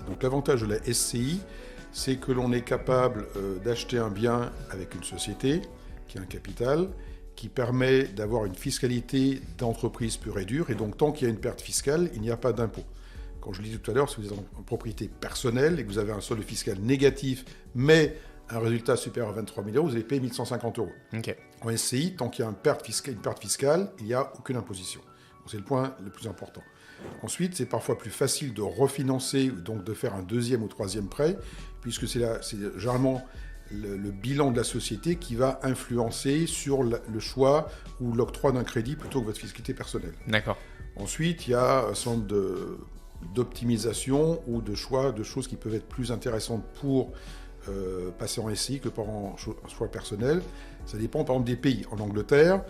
Donc l'avantage de la SCI, c'est que l'on est capable d'acheter un bien avec une société qui a un capital, qui permet d'avoir une fiscalité d'entreprise pure et dure, et donc tant qu'il y a une perte fiscale, il n'y a pas d'impôt. Quand je l'ai dit tout à l'heure, si vous êtes en propriété personnelle et que vous avez un solde fiscal négatif, mais un résultat supérieur à 23 000 euros, vous allez payer 1 150 euros. Ok. En SCI, tant qu'il y a une perte fiscale, il n'y a aucune imposition. Donc c'est le point le plus important. Ensuite, c'est parfois plus facile de refinancer, donc de faire un deuxième ou troisième prêt, puisque c'est généralement le bilan de la société qui va influencer sur le choix ou l'octroi d'un crédit plutôt que votre fiscalité personnelle. D'accord. Ensuite, il y a un certain nombre d'optimisation ou de choix, de choses qui peuvent être plus intéressantes pour passer en SCI que en choix personnel. Ça dépend par exemple des pays. En Angleterre,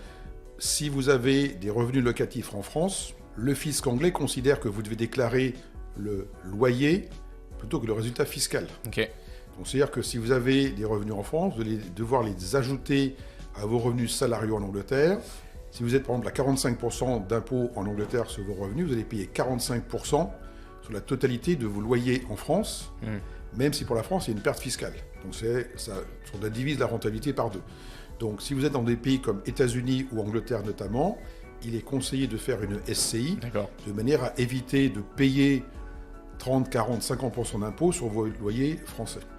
si vous avez des revenus locatifs en France, le fisc anglais considère que vous devez déclarer le loyer plutôt que le résultat fiscal. Ok. Donc c'est-à-dire que si vous avez des revenus en France, vous allez devoir les ajouter à vos revenus salariaux en Angleterre. Si vous êtes par exemple à 45% d'impôts en Angleterre sur vos revenus, vous allez payer 45% sur la totalité de vos loyers en France, même si pour la France, il y a une perte fiscale. Donc ça divise la rentabilité par deux. Donc si vous êtes dans des pays comme États-Unis ou Angleterre notamment, il est conseillé de faire une SCI de manière à éviter de payer 30, 40, 50% d'impôts sur vos loyers français.